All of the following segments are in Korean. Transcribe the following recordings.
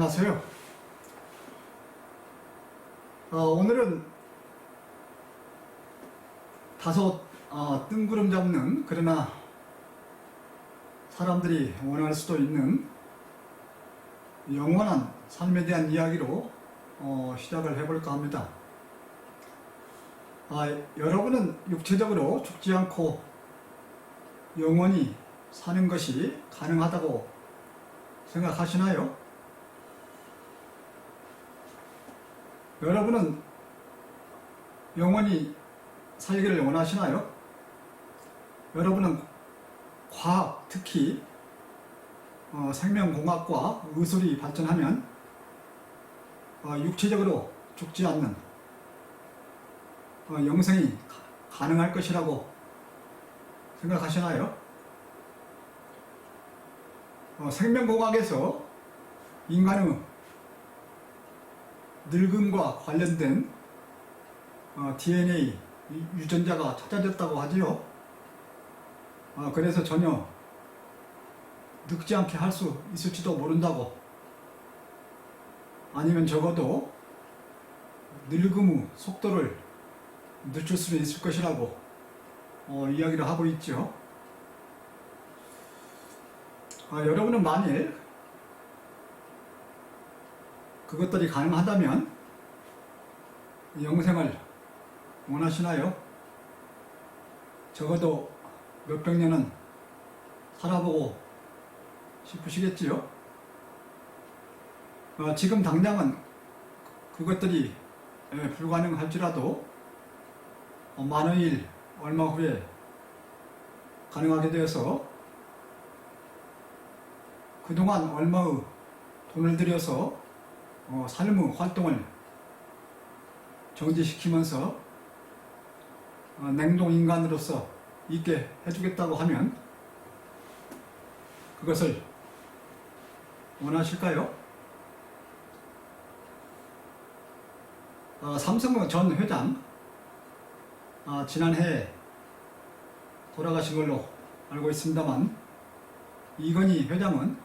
안녕하세요. 오늘은 다소 뜬구름 잡는, 그러나 사람들이 원할 수도 있는 영원한 삶에 대한 이야기로 시작을 해볼까 합니다. 여러분은 육체적으로 죽지 않고 영원히 사는 것이 가능하다고 생각하시나요? 여러분은 영원히 살기를 원하시나요? 여러분은 과학, 특히 생명공학과 의술이 발전하면 육체적으로 죽지 않는 영생이 가능할 것이라고 생각하시나요? 생명공학에서 인간의 늙음과 관련된 DNA 유전자가 찾아졌다고 하지요. 그래서 전혀 늙지 않게 할 수 있을지도 모른다고, 아니면 적어도 늙음의 속도를 늦출 수 있을 것이라고 이야기를 하고 있죠. 여러분은 만일 그것들이 가능하다면 영생을 원하시나요? 적어도 몇백 년은 살아보고 싶으시겠지요? 지금 당장은 그것들이 불가능할지라도 많은 일 얼마 후에 가능하게 되어서 그동안 얼마의 돈을 들여서 삶의 활동을 정지시키면서 냉동인간으로서 있게 해주겠다고 하면 그것을 원하실까요? 삼성 전 회장, 지난해 돌아가신 걸로 알고 있습니다만, 이건희 회장은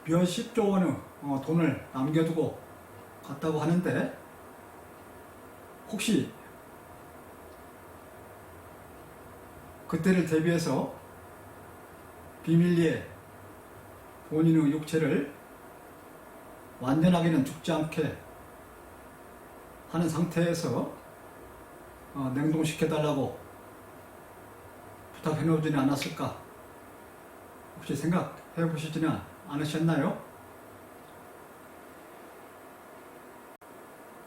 몇십조 원의 돈을 남겨두고 갔다고 하는데, 혹시 그때를 대비해서 비밀리에 본인의 육체를 완전하게는 죽지 않게 하는 상태에서 냉동시켜달라고 부탁해 놓지는 않았을까? 혹시 생각해 보시지는 않으셨나요?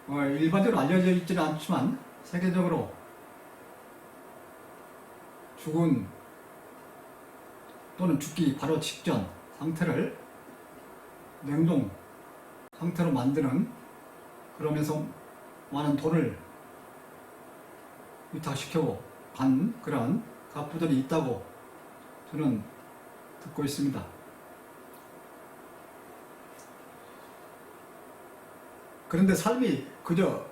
일반적으로 알려져 있지는 않지만 세계적으로 죽은 또는 죽기 바로 직전 상태를 냉동 상태로 만드는, 그러면서 많은 돈을 위탁시켜 간 그런 갑부들이 있다고 저는 듣고 있습니다. 그런데 삶이 그저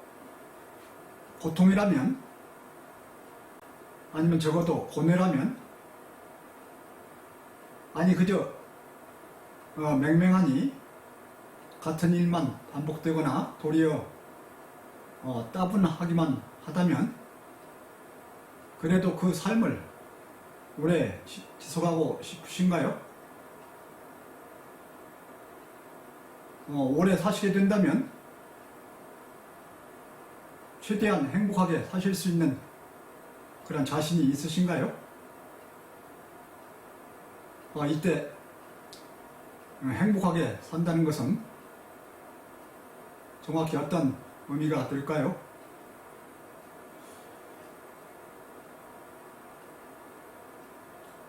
고통이라면, 아니면 적어도 고뇌라면, 아니 그저 맹맹하니 같은 일만 반복되거나 도리어 따분하기만 하다면, 그래도 그 삶을 오래 지속하고 싶으신가요? 오래 사시게 된다면 최대한 행복하게 사실 수 있는 그런 자신이 있으신가요? 이때 행복하게 산다는 것은 정확히 어떤 의미가 될까요?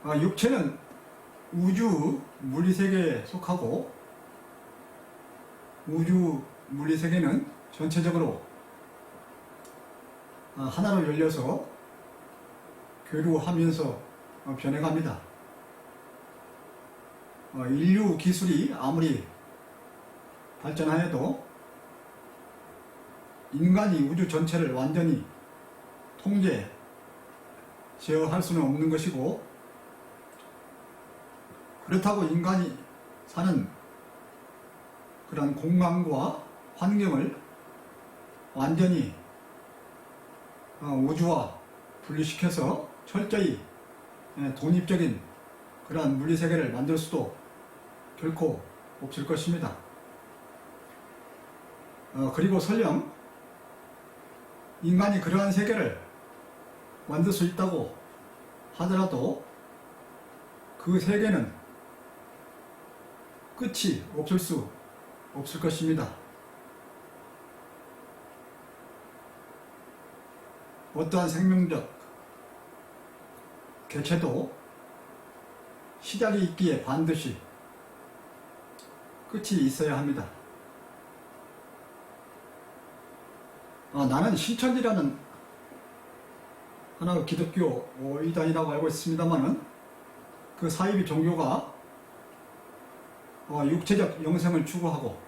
육체는 우주 물리세계에 속하고, 우주 물리세계는 전체적으로 하나로 열려서 교류하면서 변해갑니다. 인류 기술이 아무리 발전하여도 인간이 우주 전체를 완전히 통제, 제어할 수는 없는 것이고, 그렇다고 인간이 사는 그런 공간과 환경을 완전히 우주와 분리시켜서 철저히 독립적인 그러한 물리세계를 만들 수도 결코 없을 것입니다. 그리고 설령 인간이 그러한 세계를 만들 수 있다고 하더라도 그 세계는 끝이 없을 것입니다. 어떠한 생명적 개체도 시작이 있기에 반드시 끝이 있어야 합니다. 나는 신천지라는 하나의 기독교 이단이라고 알고 있습니다만은 그 사이비 종교가 육체적 영생을 추구하고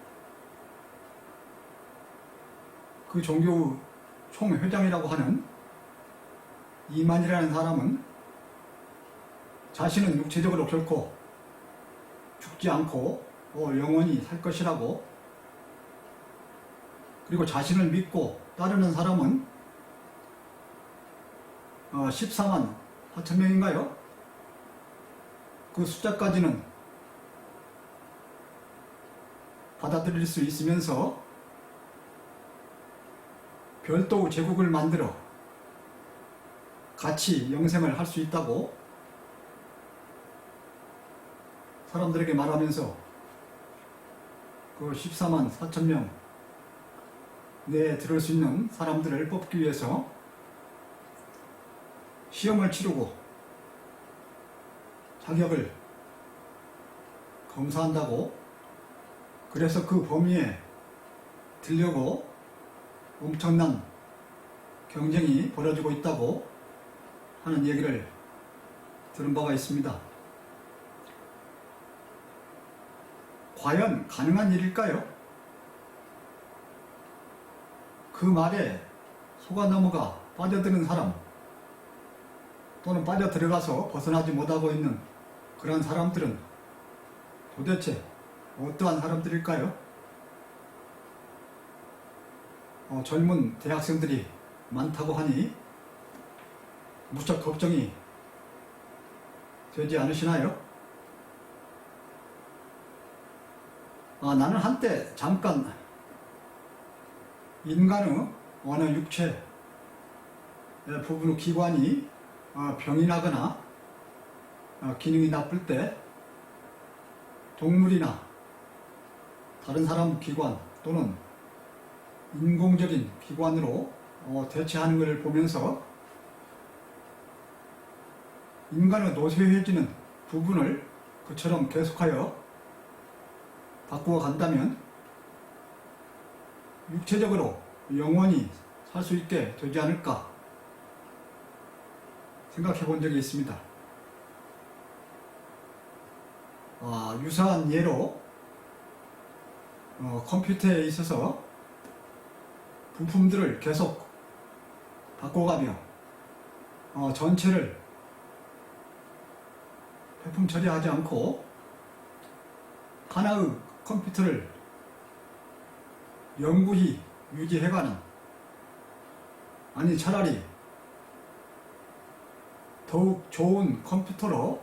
그 종교 총회장이라고 하는 이만이라는 사람은 자신은 육체적으로 결코 죽지 않고 영원히 살 것이라고, 그리고 자신을 믿고 따르는 사람은 14만 4천 명인가요? 그 숫자까지는 받아들일 수 있으면서 별도의 제국을 만들어 같이 영생을 할 수 있다고 사람들에게 말하면서 그 14만 4천 명 내에 들을 수 있는 사람들을 뽑기 위해서 시험을 치르고 자격을 검사한다고, 그래서 그 범위에 들려고 엄청난 경쟁이 벌어지고 있다고 하는 얘기를 들은 바가 있습니다. 과연 가능한 일일까요? 그 말에 속아 넘어가 빠져드는 사람, 또는 빠져 들어가서 벗어나지 못하고 있는 그런 사람들은 도대체 어떠한 사람들일까요? 젊은 대학생들이 많다고 하니 무척 걱정이 되지 않으시나요? 나는 한때 잠깐 인간의 어느 육체 부분의 기관이 병이 나거나 기능이 나쁠 때 동물이나 다른 사람 기관 또는 인공적인 기관으로 대체하는 것을 보면서 인간의 노쇠해지는 부분을 그처럼 계속하여 바꾸어 간다면 육체적으로 영원히 살 수 있게 되지 않을까 생각해 본 적이 있습니다. 유사한 예로 컴퓨터에 있어서 부품들을 계속 바꿔가며 전체를 배품 처리하지 않고 하나의 컴퓨터를 영구히 유지해가는, 아니 차라리 더욱 좋은 컴퓨터로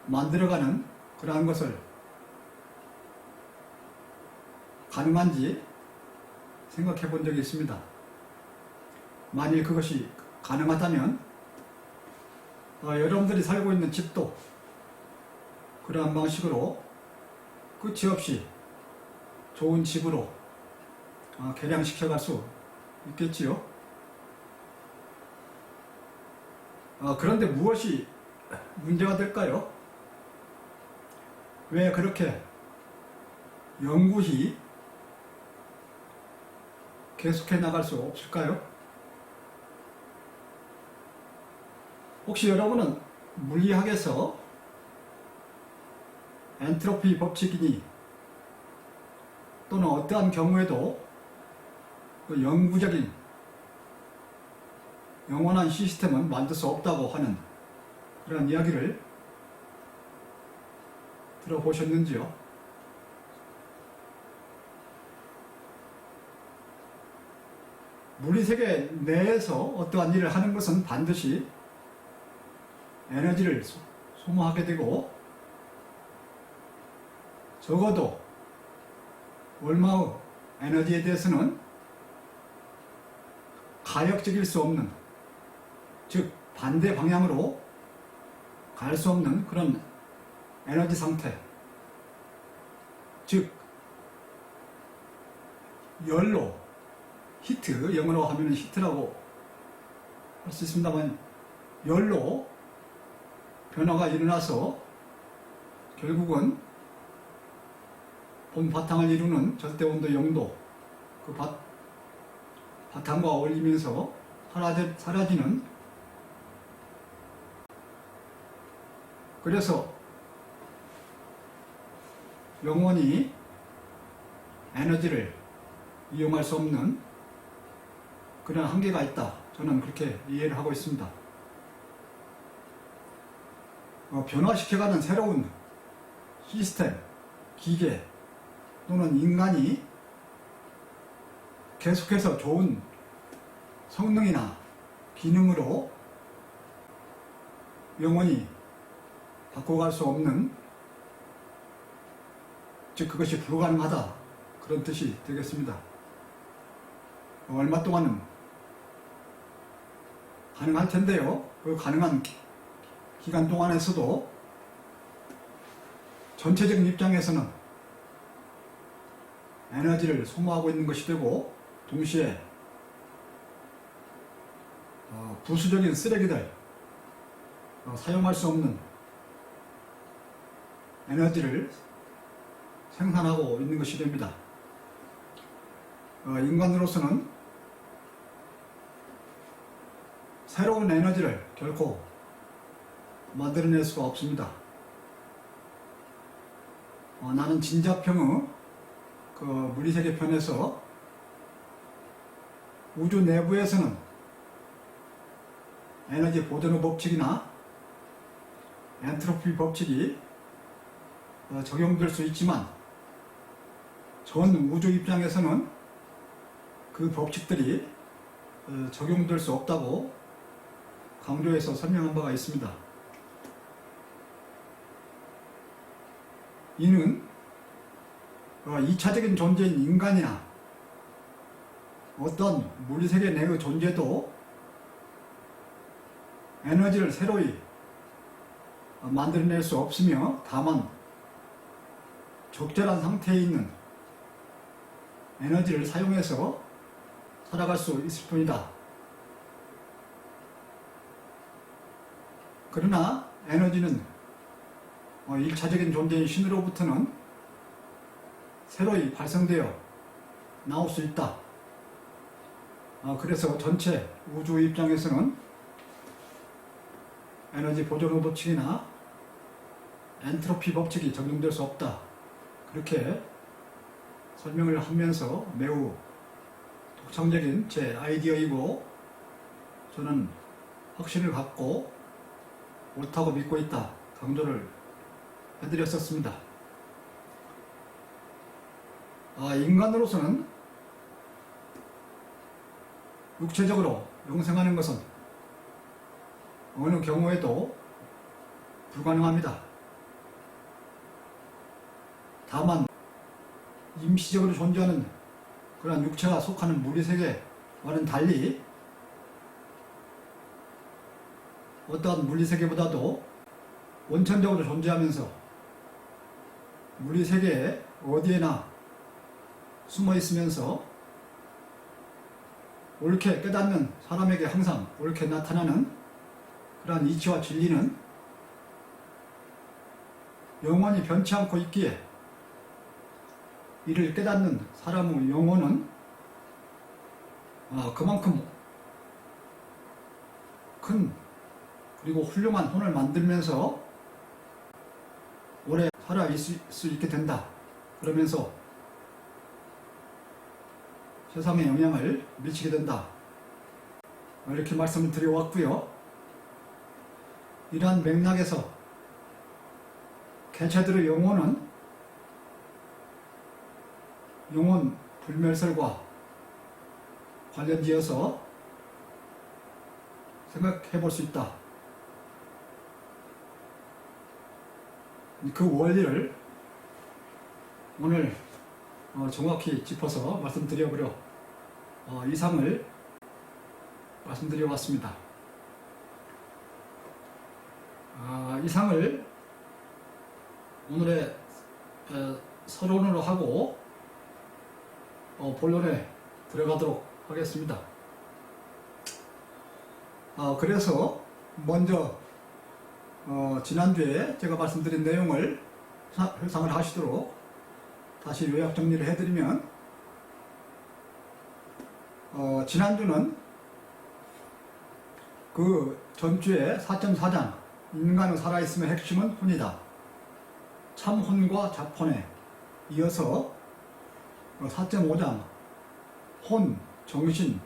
만들어가는 그러한 것을 가능한지 생각해 본 적이 있습니다. 만일 그것이 가능하다면 여러분들이 살고 있는 집도 그러한 방식으로 끝이 없이 좋은 집으로 개량시켜 갈 수 있겠지요. 그런데 무엇이 문제가 될까요? 왜 그렇게 영구히 계속해 나갈 수 없을까요? 혹시 여러분은 물리학에서 엔트로피 법칙이니 또는 어떠한 경우에도 그 영구적인 영원한 시스템은 만들 수 없다고 하는 그런 이야기를 들어보셨는지요? 물리세계 내에서 어떠한 일을 하는 것은 반드시 에너지를 소모하게 되고, 적어도 얼마의 에너지에 대해서는 가역적일 수 없는, 즉 반대 방향으로 갈 수 없는 그런 에너지 상태, 즉 열로, 히트, 영어로 하면 히트라고 할 수 있습니다만, 열로 변화가 일어나서 결국은 본 바탕을 이루는 절대온도 0도, 그 바탕과 어울리면서 사라지는, 그래서 영원히 에너지를 이용할 수 없는 그런 한계가 있다. 저는 그렇게 이해를 하고 있습니다. 변화시켜가는 새로운 시스템, 기계 또는 인간이 계속해서 좋은 성능이나 기능으로 영원히 바꿔갈 수 없는, 즉 그것이 불가능하다, 그런 뜻이 되겠습니다. 얼마 동안은 가능할 텐데요. 그 가능한 기간 동안에서도 전체적인 입장에서는 에너지를 소모하고 있는 것이 되고, 동시에 부수적인 쓰레기들, 사용할 수 없는 에너지를 생산하고 있는 것이 됩니다. 인간으로서는 새로운 에너지를 결코 만들어낼 수가 없습니다. 나는 진자평의 그 물리세계 편에서 우주 내부에서는 에너지 보존의 법칙이나 엔트로피 법칙이 적용될 수 있지만, 전 우주 입장에서는 그 법칙들이 적용될 수 없다고 강조해서 설명한 바가 있습니다. 이는 2차적인 존재인 인간이나 어떤 물리세계 내의 존재도 에너지를 새로이 만들어낼 수 없으며, 다만 적절한 상태에 있는 에너지를 사용해서 살아갈 수 있을 뿐이다. 그러나 에너지는 1차적인 존재인 신으로부터는 새로이 발생되어 나올 수 있다. 그래서 전체 우주 입장에서는 에너지 보존의 법칙이나 엔트로피 법칙이 적용될 수 없다. 그렇게 설명을 하면서 매우 독창적인 제 아이디어이고, 저는 확신을 갖고 옳다고 믿고 있다, 강조를 해드렸었습니다. 인간으로서는 육체적으로 영생하는 것은 어느 경우에도 불가능합니다. 다만 임시적으로 존재하는 그러한 육체가 속하는 물리세계와는 달리, 어떠한 물리세계보다도 원천적으로 존재하면서 물리세계에 어디에나 숨어 있으면서 옳게 깨닫는 사람에게 항상 옳게 나타나는 그러한 이치와 진리는 영원히 변치 않고 있기에, 이를 깨닫는 사람의 영혼은 그만큼 큰 그리고 훌륭한 혼을 만들면서 오래 살아 있을 수 있게 된다. 그러면서 세상에 영향을 미치게 된다. 이렇게 말씀을 드려왔고요. 이러한 맥락에서 개체들의 영혼은 영혼 불멸설과 관련지어서 생각해 볼 수 있다. 그 원리를 오늘 정확히 짚어서 말씀드려보려 이상을 말씀드려 왔습니다. 이상을 오늘의 서론으로 하고 본론에 들어가도록 하겠습니다. 그래서 먼저 지난주에 제가 말씀드린 내용을 회상을 하시도록 다시 요약 정리를 해드리면, 지난주는 그 전주에 4.4장 인간은 살아있음의 핵심은 혼이다, 참혼과 잡혼에 이어서 4.5장 혼, 정신,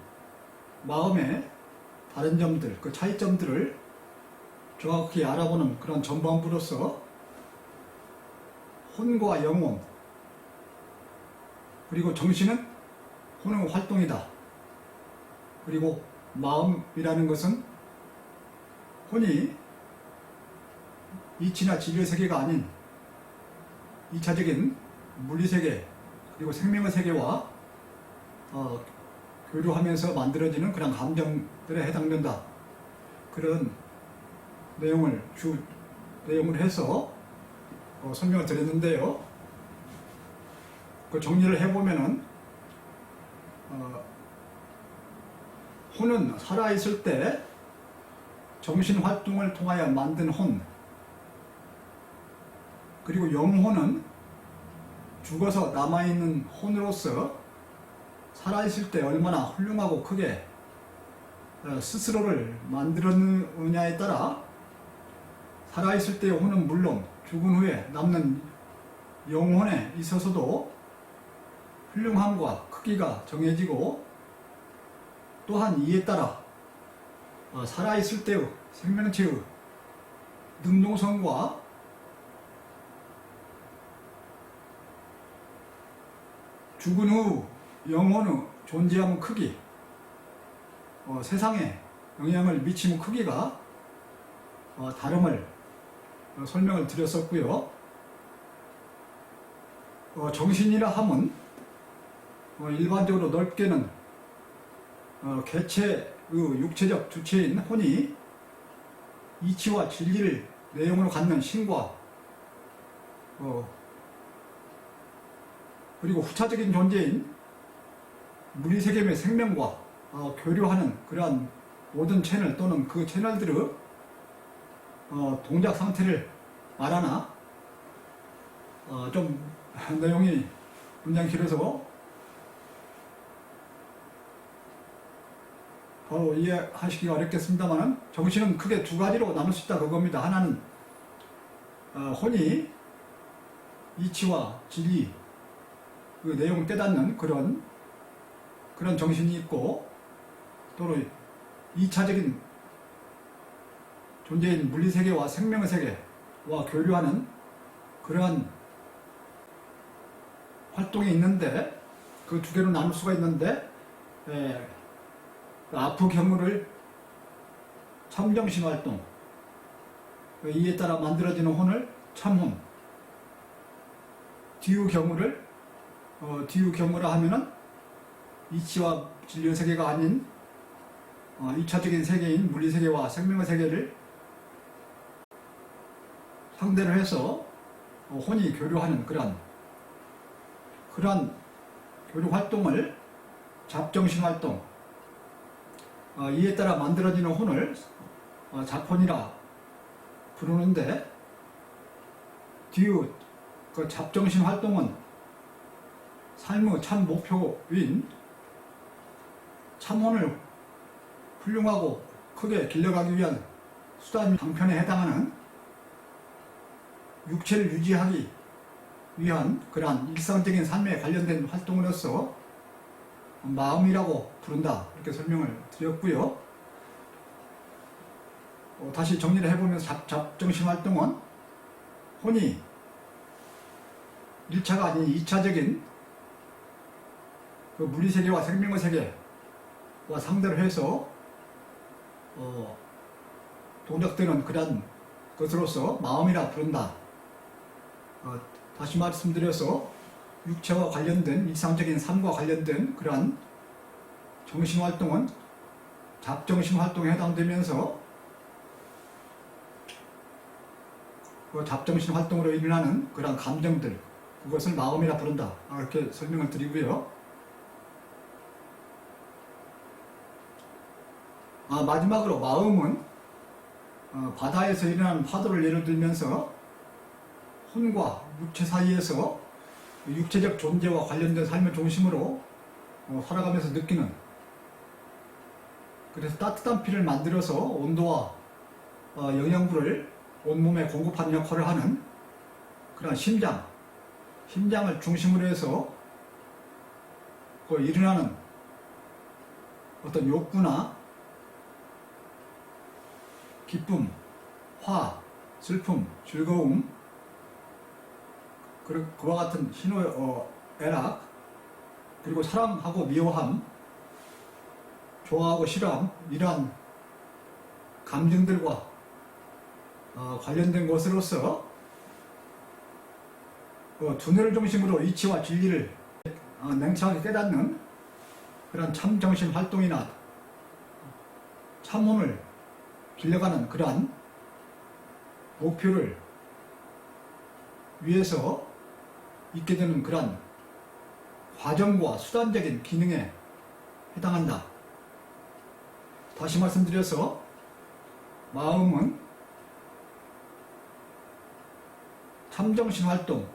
마음의 다른 점들, 그 차이점들을 정확히 알아보는 그런 전반부로서 혼과 영혼, 그리고 정신은 혼의 활동이다, 그리고 마음이라는 것은 혼이 이치나 진리의 세계가 아닌 2차적인 물리세계 그리고 생명의 세계와 교류하면서 만들어지는 그런 감정들에 해당된다. 그런 내용을 내용을 해서 설명을 드렸는데요. 그 정리를 해보면은 혼은 살아있을 때 정신활동을 통하여 만든 혼, 그리고 영혼은 죽어서 남아있는 혼으로서 살아있을 때 얼마나 훌륭하고 크게 스스로를 만들었느냐에 따라 살아있을 때의 혼은 물론 죽은 후에 남는 영혼에 있어서도 훌륭함과 크기가 정해지고, 또한 이에 따라 살아있을 때의 생명체의 능동성과 죽은 후 영혼의 존재함의 크기, 세상에 영향을 미치는 크기가 다름을 설명을 드렸었고요. 정신이라 함은 일반적으로 넓게는 개체의 육체적 주체인 혼이 이치와 진리를 내용으로 갖는 신과 그리고 후차적인 존재인 물리세계의 생명과 교류하는 그러한 모든 채널 또는 그 채널들의 동작 상태를 말하나, 좀 내용이 굉장히 길어서 바로 이해하시기가 어렵겠습니다만, 정신은 크게 두 가지로 나눌 수 있다 그겁니다. 하나는 혼이 이치와 진리 그 내용을 깨닫는 그런 정신이 있고, 또는 2차적인 존재인 물리세계와 생명의 세계와 교류하는 그러한 활동이 있는데, 그 두 개로 나눌 수가 있는데, 아프 경우를 참정신 활동, 이에 따라 만들어지는 혼을 참혼, 뒤의 경우라 하면은 이치와 진리의 세계가 아닌 2차적인 세계인 물리세계와 생명의 세계를 상대로 해서 혼이 교류하는 그러한 교류 활동을 잡정신 활동, 이에 따라 만들어지는 혼을 잡혼이라 부르는데, 뒤의 그 잡정신 활동은 삶의 참 목표인 참혼을 훌륭하고 크게 길러가기 위한 수단 방편에 해당하는 육체를 유지하기 위한 그러한 일상적인 삶에 관련된 활동으로서 마음이라고 부른다, 이렇게 설명을 드렸고요. 다시 정리를 해보면 잡정신 활동은 혼이 1차가 아닌 2차적인 그 물리세계와 생명의 세계, 상대로 해서 동작되는 그러한 것으로서 마음이라 부른다. 다시 말씀드려서 육체와 관련된 일상적인 삶과 관련된 그러한 정신활동은 잡정신활동에 해당되면서 그 잡정신활동으로 일어나는 그러한 감정들, 그것을 마음이라 부른다. 이렇게 설명을 드리고요. 마지막으로 마음은 바다에서 일어나는 파도를 예를 들면서 혼과 육체 사이에서 육체적 존재와 관련된 삶의 중심으로 살아가면서 느끼는, 그래서 따뜻한 피를 만들어서 온도와 영양분을 온몸에 공급하는 역할을 하는 그런 심장을 중심으로 해서 일어나는 어떤 욕구나 기쁨, 화, 슬픔, 즐거움, 그와 같은 애락, 그리고 사랑하고 미워함, 좋아하고 싫어함, 이러한 감정들과 관련된 것으로서 두뇌를 중심으로 이치와 진리를 냉철하게 깨닫는 그런 참정신 활동이나 참혼을 길러가는 그러한 목표를 위해서 있게 되는 그러한 과정과 수단적인 기능에 해당한다. 다시 말씀드려서 마음은 참정신 활동,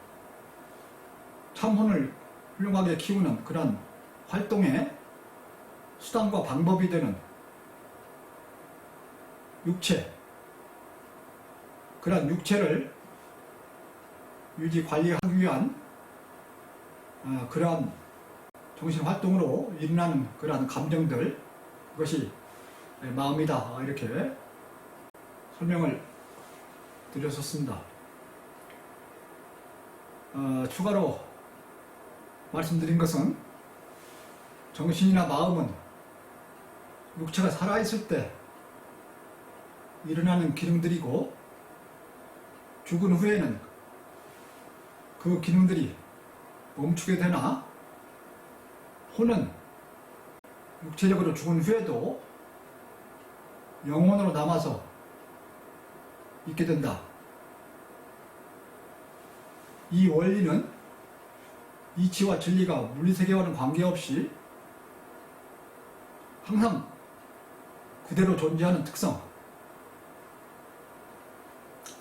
참혼을 훌륭하게 키우는 그런 활동의 수단과 방법이 되는 육체, 그런 육체를 유지 관리하기 위한 그러한 정신활동으로 일어나는 그러한 감정들, 그것이 마음이다. 이렇게 설명을 드렸었습니다. 추가로 말씀드린 것은 정신이나 마음은 육체가 살아있을 때 일어나는 기능들이고, 죽은 후에는 그 기능들이 멈추게 되나, 혼은 육체적으로 죽은 후에도 영혼으로 남아서 있게 된다. 이 원리는 이치와 진리가 물리세계와는 관계없이 항상 그대로 존재하는 특성,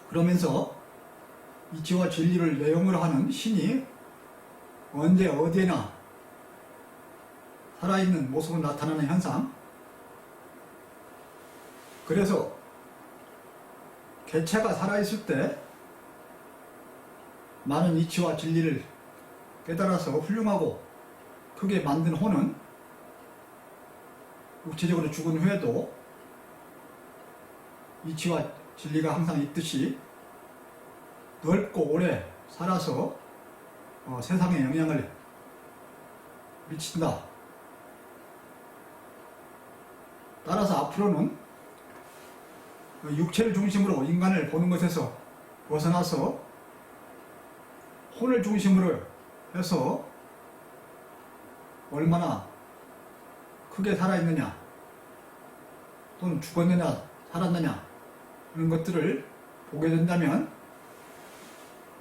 그러면서 이치와 진리를 내용으로 하는 신이 언제 어디에나 살아있는 모습으로 나타나는 현상, 그래서 개체가 살아있을 때 많은 이치와 진리를 깨달아서 훌륭하고 크게 만든 혼은 육체적으로 죽은 후에도 이치와 진리가 항상 있듯이 넓고 오래 살아서 세상에 영향을 미친다. 따라서 앞으로는 육체를 중심으로 인간을 보는 것에서 벗어나서 혼을 중심으로 해서 얼마나 크게 살아있느냐, 또는 죽었느냐 살았느냐, 이런 것들을 보게 된다면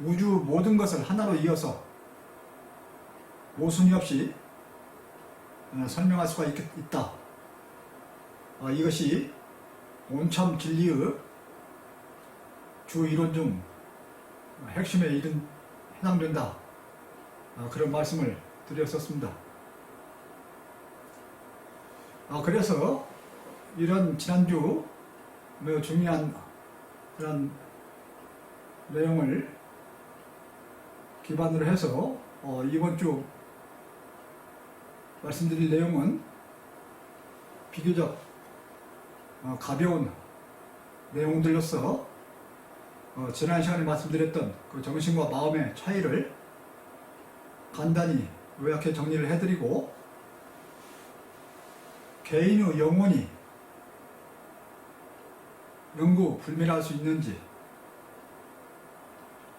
우주 모든 것을 하나로 이어서 모순이 없이 설명할 수가 있다. 이것이 온참 진리의 주 이론 중 핵심에 해당된다. 그런 말씀을 드렸었습니다. 그래서 이런 지난주 매우 중요한 그런 내용을 기반으로 해서 이번 주 말씀드릴 내용은 비교적 가벼운 내용들로서 지난 시간에 말씀드렸던 그 정신과 마음의 차이를 간단히 요약해 정리를 해드리고, 개인의 영혼이 영구 불멸할 수 있는지,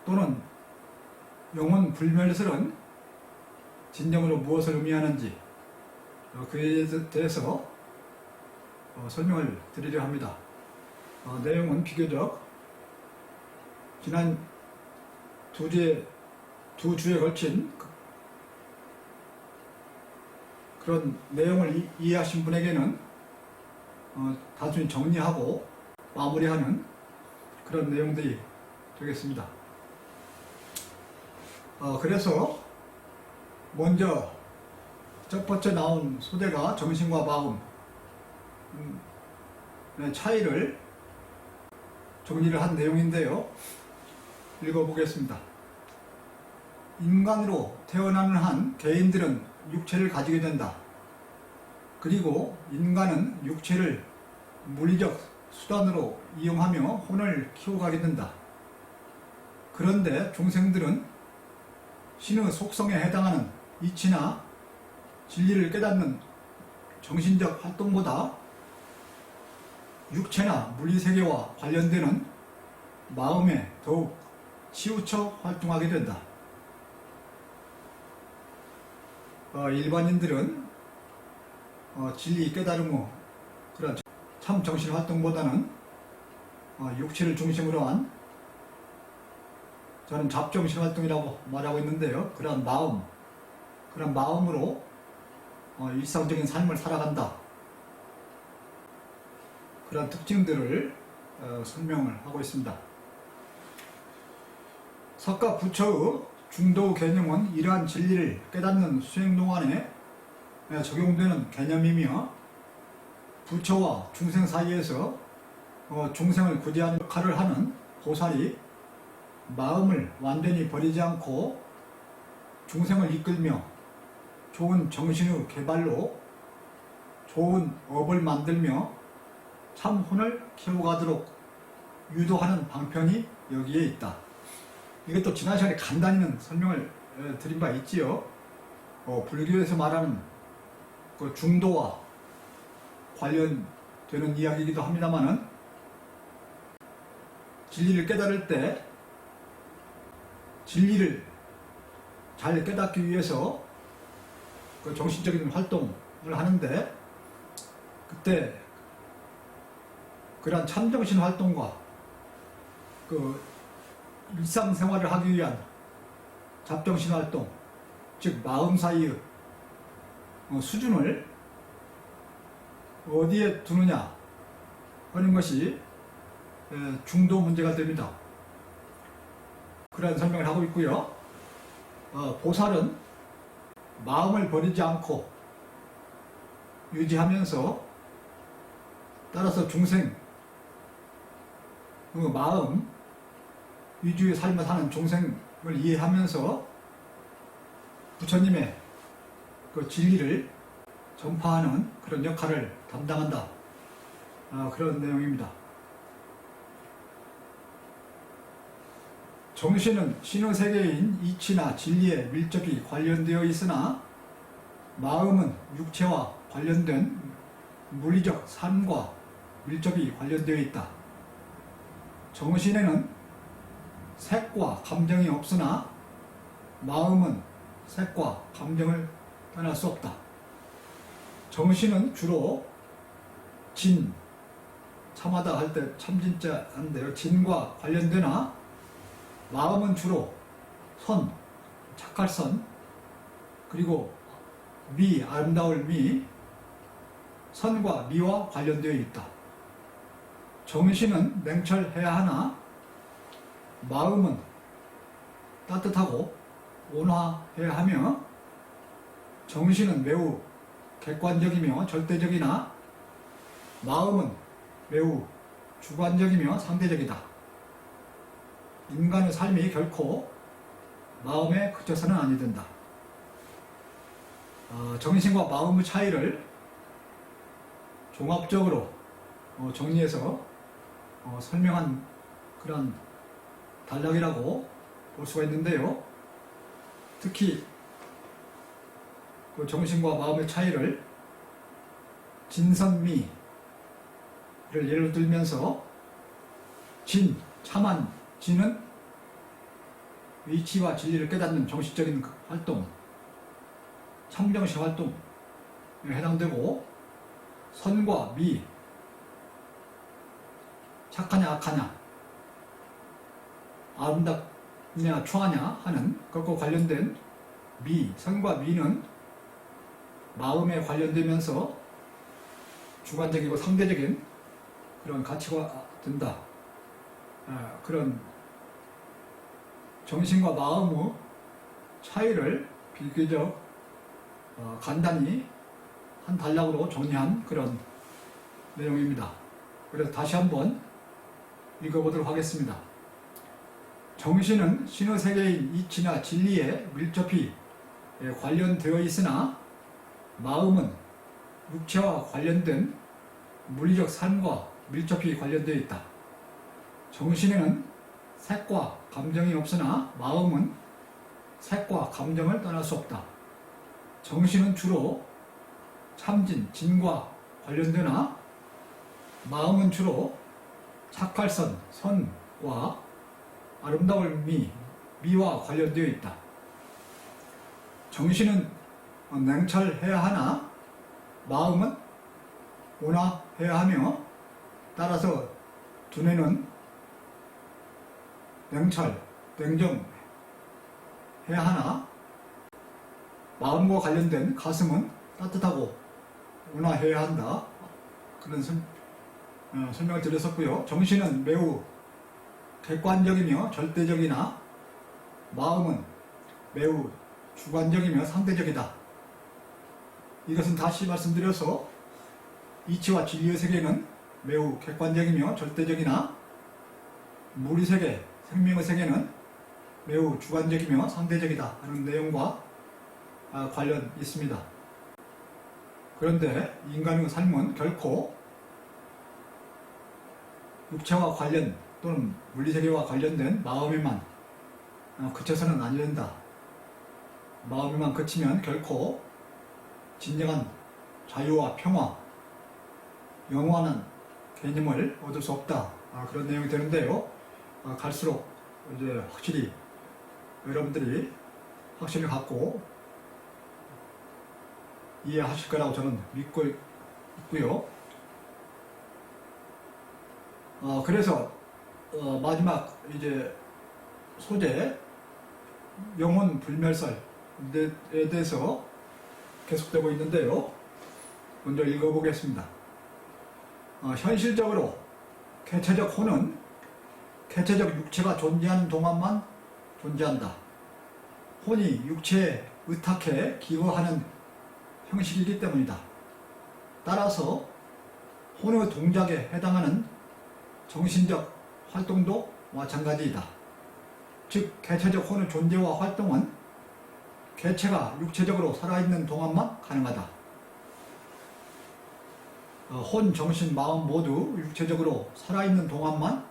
또는 영혼 불멸설은 진정으로 무엇을 의미하는지 그에 대해서 설명을 드리려 합니다. 내용은 비교적 지난 두 주에 걸친 그런 내용을 이해하신 분에게는 단순히 정리하고 마무리하는 그런 내용들이 되겠습니다. 그래서 먼저 첫 번째 나온 소대가 정신과 마음의 차이를 정리를 한 내용인데요. 읽어보겠습니다. 인간으로 태어나는 한 개인들은 육체를 가지게 된다. 그리고 인간은 육체를 물리적 수단으로 이용하며 혼을 키워가게 된다. 그런데 중생들은 신의 속성에 해당하는 이치나 진리를 깨닫는 정신적 활동보다 육체나 물리세계와 관련되는 마음에 더욱 치우쳐 활동하게 된다. 일반인들은 진리 깨달음의 그런 참 정신 활동보다는 육체를 중심으로 한, 저는 잡정신 활동이라고 말하고 있는데요. 그런 마음으로 일상적인 삶을 살아간다. 그런 특징들을 설명을 하고 있습니다. 석가 부처의 중도 개념은 이러한 진리를 깨닫는 수행 동안에 적용되는 개념이며, 부처와 중생 사이에서 중생을 구제하는 역할을 하는 보살이 마음을 완전히 버리지 않고 중생을 이끌며 좋은 정신의 개발로 좋은 업을 만들며 참혼을 키워가도록 유도하는 방편이 여기에 있다. 이것도 지난 시간에 간단히는 설명을 드린 바 있지요. 불교에서 말하는 그 중도와 관련되는 이야기이기도 합니다만은, 진리를 깨달을 때 진리를 잘 깨닫기 위해서 그 정신적인 활동을 하는데, 그때 그러한 참정신 활동과 그 일상생활을 하기 위한 잡정신 활동, 즉 마음 사이의 수준을 어디에 두느냐 하는 것이 중도 문제가 됩니다. 그런 설명을 하고 있고요. 보살은 마음을 버리지 않고 유지하면서, 따라서 중생 마음 위주의 삶을 사는 중생을 이해하면서 부처님의 그 진리를 전파하는 그런 역할을 담당한다. 그런 내용입니다. 정신은 신의 세계인 이치나 진리에 밀접히 관련되어 있으나, 마음은 육체와 관련된 물리적 삶과 밀접히 관련되어 있다. 정신에는 색과 감정이 없으나 마음은 색과 감정을 떠날 수 없다. 정신은 주로 진, 참하다 할 때 참진자인데요. 진과 관련되나, 마음은 주로 선, 착할 선, 그리고 미, 아름다울 미, 선과 미와 관련되어 있다. 정신은 냉철해야 하나 마음은 따뜻하고 온화해야 하며, 정신은 매우 객관적이며 절대적이나 마음은 매우 주관적이며 상대적이다. 인간의 삶이 결코 마음에 그쳐서는 아니 된다. 정신과 마음의 차이를 종합적으로 정리해서 설명한 그런 단락이라고 볼 수가 있는데요. 특히 그 정신과 마음의 차이를 진선미를 예를 들면서 참한 진은 위치와 진리를 깨닫는 정신적인 활동, 청정시 활동에 해당되고, 선과 미, 착하냐 악하냐, 아름답냐 추하냐 하는 것과 관련된 선과 미는 마음에 관련되면서 주관적이고 상대적인 그런 가치가 든다. 그런 정신과 마음의 차이를 비교적 간단히 한 단락으로 정리한 그런 내용입니다. 그래서 다시 한번 읽어보도록 하겠습니다. 정신은 신의 세계인 이치나 진리에 밀접히 관련되어 있으나 마음은 육체와 관련된 물리적 삶과 밀접히 관련되어 있다. 정신에는 색과 감정이 없으나 마음은 색과 감정을 떠날 수 없다. 정신은 주로 참진, 진과 관련되나 마음은 주로 착할선, 선과 아름다울 미와 관련되어 있다. 정신은 냉철해야 하나 마음은 온화해야 하며, 따라서 두뇌는 냉정해야 하나 마음과 관련된 가슴은 따뜻하고 온화해야 한다. 그런 설명을 드렸었고요. 정신은 매우 객관적이며 절대적이나 마음은 매우 주관적이며 상대적이다. 이것은 다시 말씀드려서 이치와 진리의 세계는 매우 객관적이며 절대적이나 무리 세계, 생명의 세계는 매우 주관적이며 상대적이다 하는 내용과 관련 있습니다. 그런데 인간의 삶은 결코 육체와 관련 또는 물리세계와 관련된 마음에만 그쳐서는 안 된다. 마음에만 그치면 결코 진정한 자유와 평화, 영원한 개념을 얻을 수 없다. 그런 내용이 되는데요. 갈수록 이제 확실히 여러분들이 확신을 갖고 이해하실 거라고 저는 믿고 있고요. 그래서 마지막 이제 소재 영혼 불멸설에 대해서 계속되고 있는데요. 먼저 읽어보겠습니다. 현실적으로 개체적 혼은 개체적 육체가 존재하는 동안만 존재한다. 혼이 육체에 의탁해 기여하는 형식이기 때문이다. 따라서 혼의 동작에 해당하는 정신적 활동도 마찬가지이다. 즉 개체적 혼의 존재와 활동은 개체가 육체적으로 살아있는 동안만 가능하다. 혼, 정신, 마음 모두 육체적으로 살아있는 동안만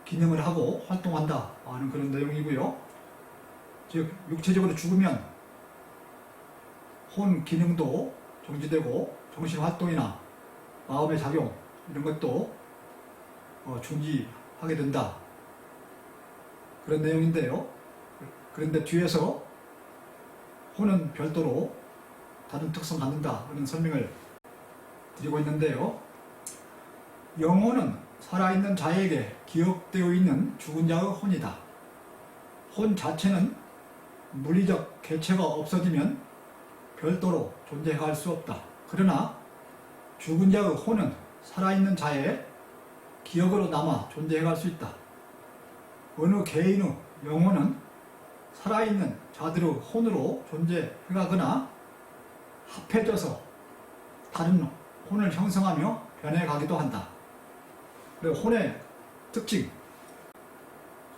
기능을 하고 활동한다 하는 그런 내용이고요. 즉 육체적으로 죽으면 혼 기능도 정지되고 정신 활동이나 마음의 작용 이런 것도 중지하게 된다. 그런 내용인데요. 그런데 뒤에서 혼은 별도로 다른 특성 갖는다 그런 설명을 드리고 있는데요. 영혼은 살아있는 자에게 기억되어 있는 죽은 자의 혼이다. 혼 자체는 물리적 개체가 없어지면 별도로 존재할 수 없다. 그러나 죽은 자의 혼은 살아있는 자의 기억으로 남아 존재해갈 수 있다. 어느 개인의 영혼은 살아있는 자들의 혼으로 존재해가거나 합해져서 다른 혼을 형성하며 변해가기도 한다. 그리고 혼의 특징,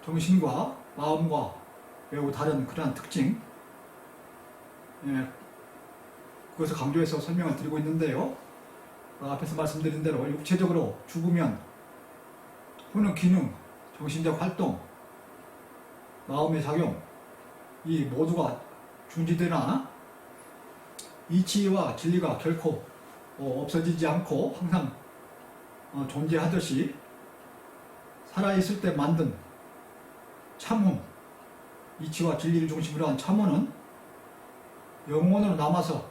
정신과 마음과 매우 다른 그러한 특징, 그것을 강조해서 설명을 드리고 있는데요. 앞에서 말씀드린 대로 육체적으로 죽으면 혼의 기능, 정신적 활동, 마음의 작용 이 모두가 중지되나 이치와 진리가 결코 없어지지 않고 항상 존재하듯이 살아있을 때 만든 참혼, 이치와 진리를 중심으로 한 참혼은 영원으로 남아서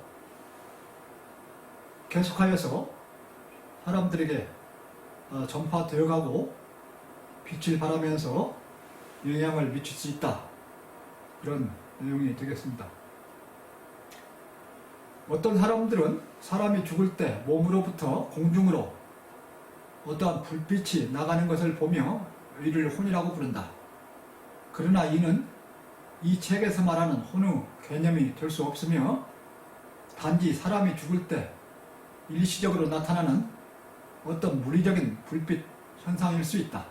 계속하여서 사람들에게 전파되어가고 빛을 발하면서 영향을 미칠 수 있다. 그런 내용이 되겠습니다. 어떤 사람들은 사람이 죽을 때 몸으로부터 공중으로 어떠한 불빛이 나가는 것을 보며 이를 혼이라고 부른다. 그러나 이는 이 책에서 말하는 혼의 개념이 될 수 없으며 단지 사람이 죽을 때 일시적으로 나타나는 어떤 물리적인 불빛 현상일 수 있다.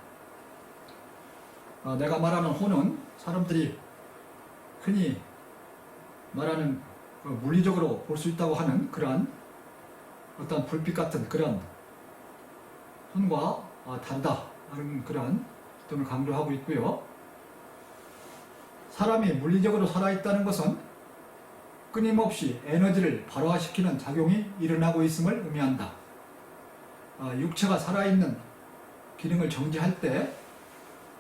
내가 말하는 혼은 사람들이 흔히 말하는 물리적으로 볼 수 있다고 하는 그러한 어떤 불빛 같은 그런 혼과 다르다 하는 그런 점을 강조하고 있고요. 사람이 물리적으로 살아있다는 것은 끊임없이 에너지를 발화시키는 작용이 일어나고 있음을 의미한다. 육체가 살아있는 기능을 정지할 때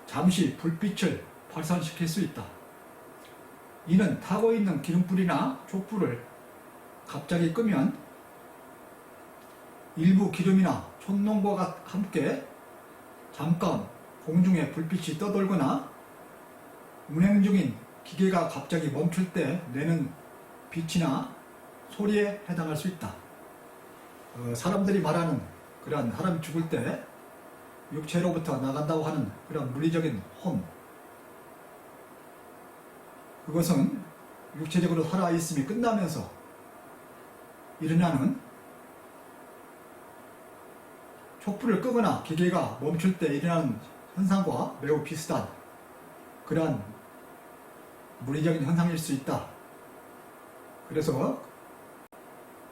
잠시 불빛을 발산시킬 수 있다. 이는 타고 있는 기름불이나 촛불을 갑자기 끄면 일부 기름이나 촛농과 함께 잠깐 공중에 불빛이 떠돌거나 운행 중인 기계가 갑자기 멈출 때 내는 빛이나 소리에 해당할 수 있다. 사람들이 말하는 그러한 사람이 죽을 때 육체로부터 나간다고 하는 그런 물리적인 혼, 그것은 육체적으로 살아있음이 끝나면서 일어나는 촛불을 끄거나 기계가 멈출 때 일어나는 현상과 매우 비슷한 그러한 물리적인 현상일 수 있다. 그래서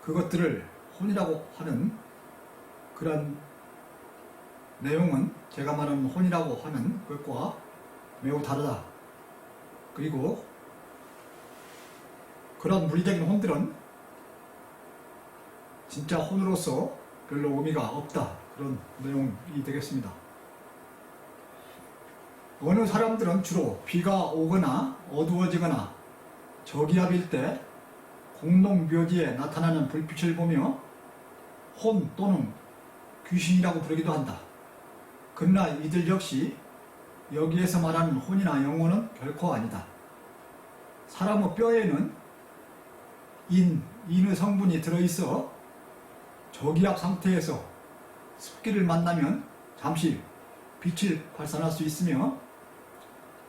그것들을 혼이라고 하는 그런 내용은 제가 말하는 혼이라고 하는 것과 매우 다르다. 그리고 그런 물리적인 혼들은 진짜 혼으로서 별로 의미가 없다. 그런 내용이 되겠습니다. 어느 사람들은 주로 비가 오거나 어두워지거나 저기압일 때 공동묘지에 나타나는 불빛을 보며 혼 또는 귀신이라고 부르기도 한다. 그러나 이들 역시 여기에서 말하는 혼이나 영혼은 결코 아니다. 사람의 뼈에는 인의 성분이 들어있어 저기압 상태에서 습기를 만나면 잠시 빛을 발산할 수 있으며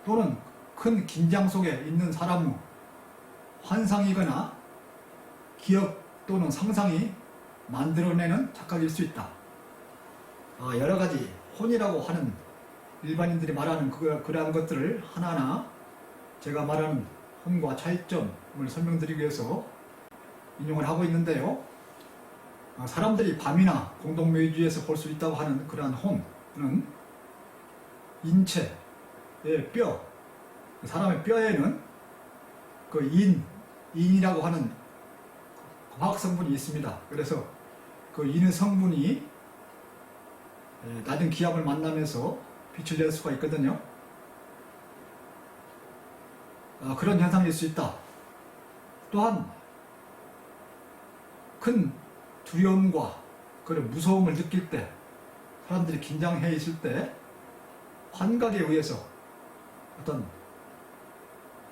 또는 큰 긴장 속에 있는 사람의 환상이거나 기억 또는 상상이 만들어내는 착각일 수 있다. 여러가지 혼이라고 하는 일반인들이 말하는 그러한 것들을 하나하나 제가 말하는 혼과 차이점을 설명드리기 위해서 인용을 하고 있는데요. 사람들이 밤이나 공동묘지에서 볼 수 있다고 하는 그러한 혼은 인체의 뼈, 사람의 뼈에는 그 인이라고 하는 화학 성분이 있습니다. 그래서 그 인의 성분이 낮은 기압을 만나면서 빛을 낼 수가 있거든요. 그런 현상일 수 있다. 또한 큰 두려움과 그런 무서움을 느낄 때, 사람들이 긴장해 있을 때 환각에 의해서 어떤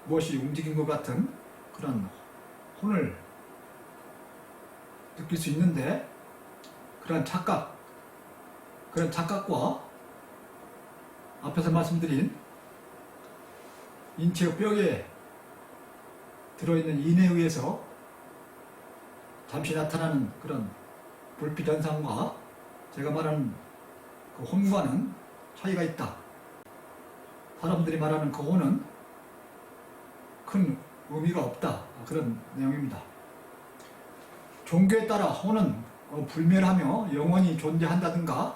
무엇이 움직인 것 같은 그런 혼을 느낄 수 있는데, 그런 착각과 앞에서 말씀드린 인체의 뼈에 들어있는 인에 의해서 잠시 나타나는 그런 불빛 현상과 제가 말하는 그 혼과는 차이가 있다. 사람들이 말하는 그 혼은 큰 의미가 없다. 그런 내용입니다. 종교에 따라 혼은 불멸하며 영원히 존재한다든가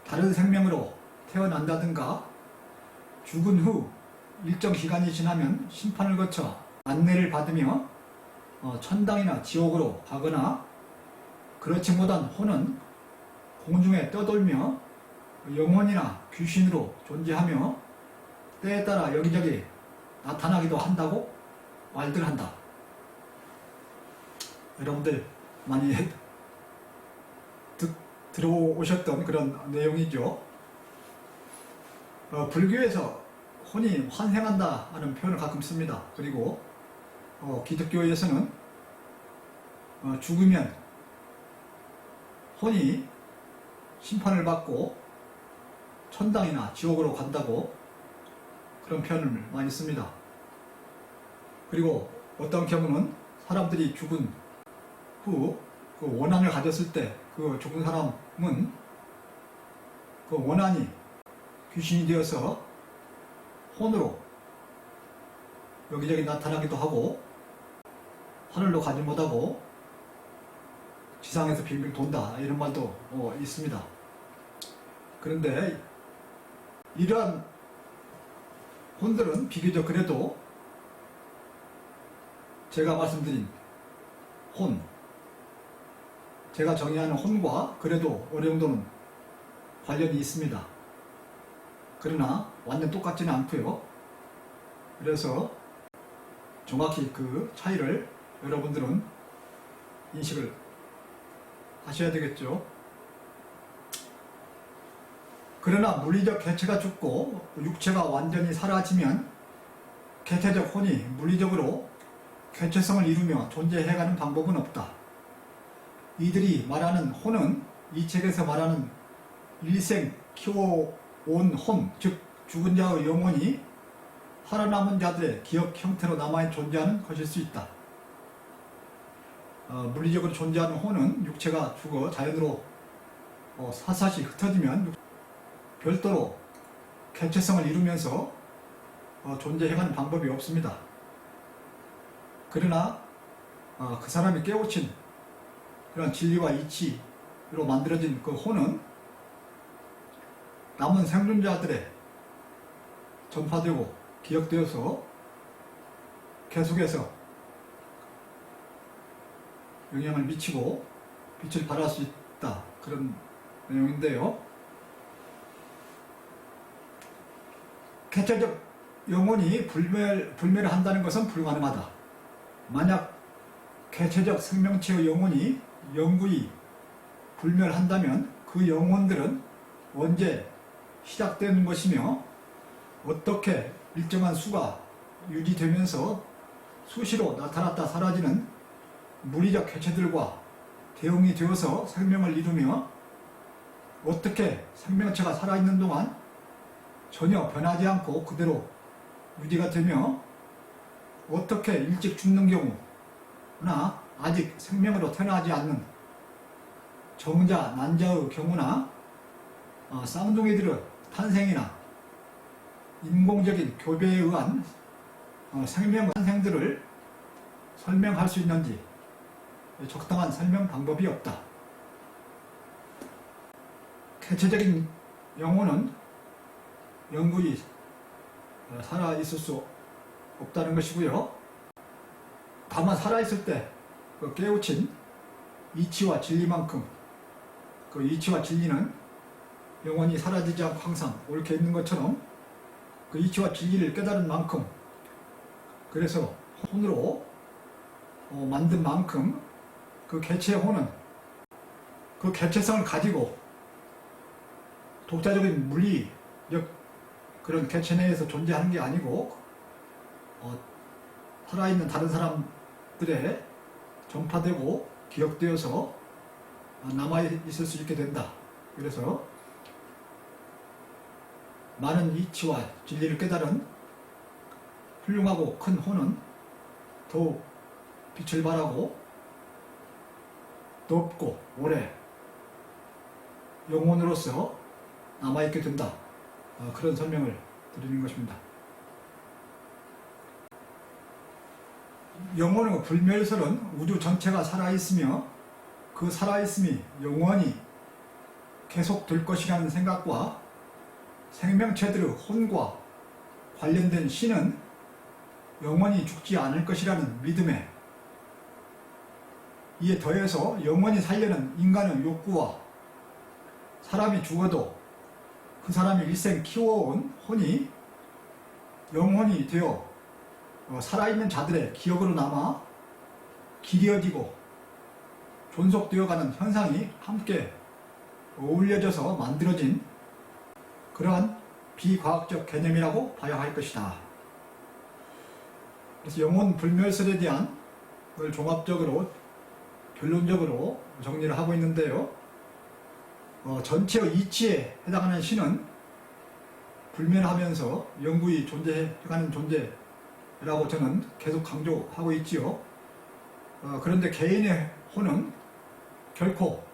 다른 생명으로 태어난다든가 죽은 후 일정 기간이 지나면 심판을 거쳐 안내를 받으며 천당이나 지옥으로 가거나 그렇지 못한 혼은 공중에 떠돌며 영혼이나 귀신으로 존재하며 때에 따라 여기저기 나타나기도 한다고 말들 한다. 여러분들 많이 들어오셨던 그런 내용이죠. 불교에서 혼이 환생한다 하는 표현을 가끔 씁니다. 그리고 기독교에서는 죽으면 혼이 심판을 받고 천당이나 지옥으로 간다고 그런 표현을 많이 씁니다. 그리고 어떤 경우는 사람들이 죽은 후 그 원한을 가졌을 때 그 죽은 사람은 그 원한이 귀신이 되어서 혼으로 여기저기 나타나기도 하고 하늘로 가지 못하고 지상에서 빙빙 돈다 이런 말도 있습니다. 그런데 이러한 혼들은 비교적 그래도 제가 말씀드린 혼, 제가 정의하는 혼과 그래도 어느 정도는 관련이 있습니다. 그러나 완전 똑같지는 않고요. 그래서 정확히 그 차이를 여러분들은 인식을 하셔야 되겠죠. 그러나 물리적 개체가 죽고 육체가 완전히 사라지면 개체적 혼이 물리적으로 개체성을 이루며 존재해가는 방법은 없다. 이들이 말하는 혼은 이 책에서 말하는 일생 키워온 혼, 즉 죽은 자의 영혼이 살아남은 자들의 기억 형태로 남아 존재하는 것일 수 있다. 물리적으로 존재하는 혼은 육체가 죽어 자연으로 사사시 흩어지면 별도로 개체성을 이루면서 존재해가는 방법이 없습니다. 그러나 그 사람이 깨우친 그런 진리와 이치로 만들어진 그 혼은 남은 생존자들의 전파되고 기억되어서 계속해서 영향을 미치고 빛을 발할 수 있다. 그런 내용인데요. 개체적 영혼이 불멸을 한다는 것은 불가능하다. 만약 개체적 생명체의 영혼이 영구히 불멸한다면 그 영혼들은 언제 시작된 것이며 어떻게 일정한 수가 유지되면서 수시로 나타났다 사라지는 물리적 개체들과 대응이 되어서 생명을 이루며 어떻게 생명체가 살아있는 동안 전혀 변하지 않고 그대로 유지가 되며 어떻게 일찍 죽는 경우나 아직 생명으로 태어나지 않는 정자, 난자의 경우나 쌍둥이들의 탄생이나 인공적인 교배에 의한 생명 탄생들을 설명할 수 있는지 적당한 설명 방법이 없다. 개체적인 영혼은 영구히 살아있을 수 없다는 것이고요. 다만 살아있을 때 그 깨우친 이치와 진리만큼 그 이치와 진리는 영원히 사라지지 않고 항상 옳게 있는 것처럼 그 이치와 진리를 깨달은 만큼 그래서 혼으로 만든 만큼 그 개체의 혼은 그 개체성을 가지고 독자적인 물리적 그런 개체 내에서 존재하는 게 아니고 살아있는 다른 사람들의 전파되고 기억되어서 남아있을 수 있게 된다. 그래서 많은 이치와 진리를 깨달은 훌륭하고 큰 혼은 더욱 빛을 발하고 높고 오래 영혼으로서 남아있게 된다. 그런 설명을 드리는 것입니다. 영혼의 불멸설은 우주 전체가 살아있으며 그 살아있음이 영원히 계속될 것이라는 생각과 생명체들의 혼과 관련된 신은 영원히 죽지 않을 것이라는 믿음에 이에 더해서 영원히 살려는 인간의 욕구와 사람이 죽어도 그 사람이 일생 키워온 혼이 영혼이 되어 살아있는 자들의 기억으로 남아 기려지고 존속되어가는 현상이 함께 어울려져서 만들어진 그러한 비과학적 개념이라고 봐야 할 것이다. 그래서 영혼 불멸설에 대한 걸 종합적으로 결론적으로 정리를 하고 있는데요. 전체의 이치에 해당하는 신은 불멸하면서 영구히 존재해가는 존재라고 저는 계속 강조하고 있지요. 그런데 개인의 혼은 결코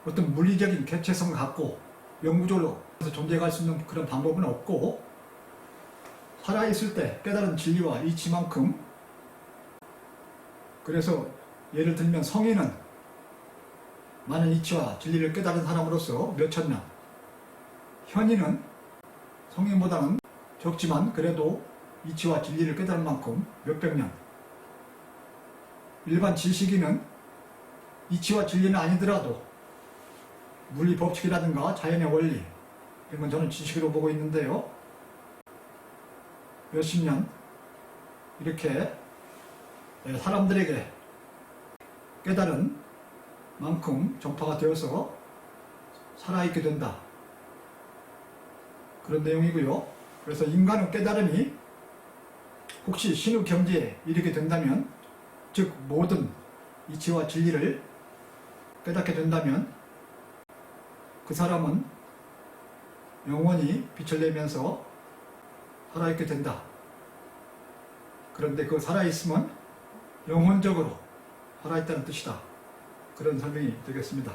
어떤 물리적인 개체성을 갖고 영구적으로 존재할 수 있는 그런 방법은 없고, 살아있을 때 깨달은 진리와 이치만큼, 그래서 예를 들면 성인은 많은 이치와 진리를 깨달은 사람으로서 몇천 년, 현인은 성인보다는 적지만 그래도 이치와 진리를 깨달은 만큼 몇백 년, 일반 지식인은 이치와 진리는 아니더라도 물리 법칙이라든가 자연의 원리, 이런 건 저는 지식으로 보고 있는데요. 몇십 년 이렇게 사람들에게 깨달은 만큼 전파가 되어서 살아있게 된다, 그런 내용이고요. 그래서 인간의 깨달음이 혹시 신의 경지에 이르게 된다면, 즉 모든 이치와 진리를 깨닫게 된다면 그 사람은 영원히 빛을 내면서 살아있게 된다. 그런데 그 살아있음은 영혼적으로 살아있다는 뜻이다. 그런 설명이 되겠습니다.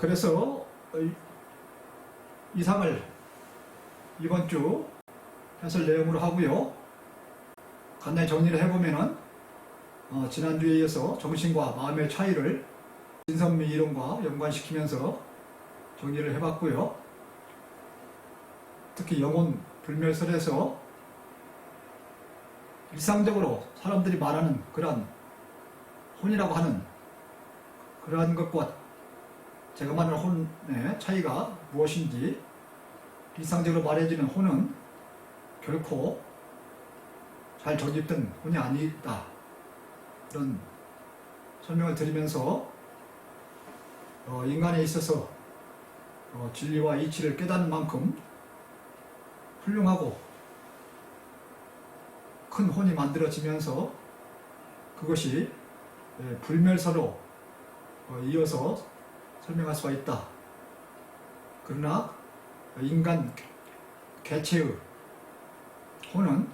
그래서 이상을 이번 주 해설 내용으로 하고요. 간단히 정리를 해보면은 지난주에 이어서 정신과 마음의 차이를 진선미 이론과 연관시키면서 정리를 해봤고요. 특히 영혼 불멸설에서 일상적으로 사람들이 말하는 그러한 혼이라고 하는 그러한 것과 제가 말하는 혼의 차이가 무엇인지, 일상적으로 말해지는 혼은 결코 잘 정립된 혼이 아니다, 그런 설명을 드리면서 인간에 있어서 진리와 이치를 깨닫는 만큼 훌륭하고 큰 혼이 만들어지면서 그것이 불멸설로 이어서 설명할 수가 있다. 그러나 인간 개체의 혼은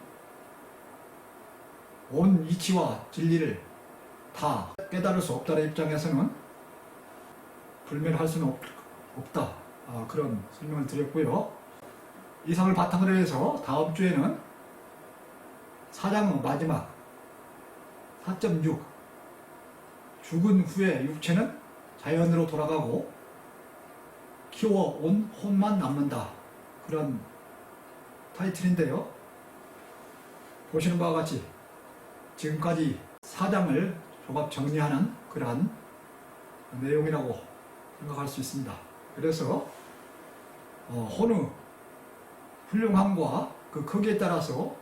온 이치와 진리를 다 깨달을 수 없다는 입장에서는 불멸할 수는 없다. 그런 설명을 드렸고요. 이상을 바탕으로 해서 다음 주에는 4장의 마지막 4.6, 죽은 후에 육체는 자연으로 돌아가고 키워온 혼만 남는다, 그런 타이틀인데요. 보시는 바와 같이 지금까지 4장을 종합 정리하는 그러한 내용이라고 생각할 수 있습니다. 그래서 혼의 훌륭함과 그 크기에 따라서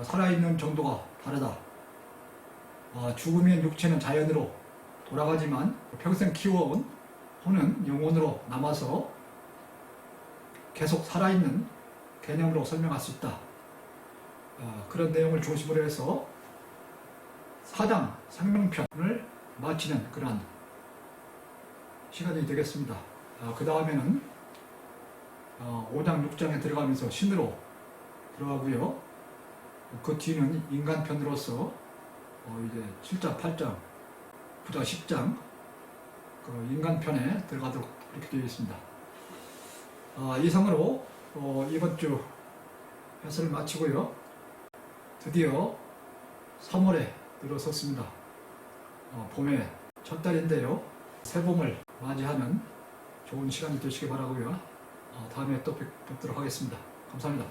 살아있는 정도가 다르다. 죽으면 육체는 자연으로 돌아가지만 평생 키워온 혼은 영혼으로 남아서 계속 살아있는 개념으로 설명할 수 있다. 그런 내용을 중심으로 해서 4장 생명편을 마치는 그러한 시간이 되겠습니다. 그 다음에는 5장 6장에 들어가면서 신으로 들어가고요. 그 뒤는 인간편으로서 이제 7장, 8장, 9장, 10장 그 인간편에 들어가도록 이렇게 되어 있습니다. 이상으로 이번 주 해설을 마치고요. 드디어 3월에 들어섰습니다. 봄의 첫 달인데요. 새봄을 맞이하는 좋은 시간이 되시기 바라고요. 다음에 또 뵙도록 하겠습니다. 감사합니다.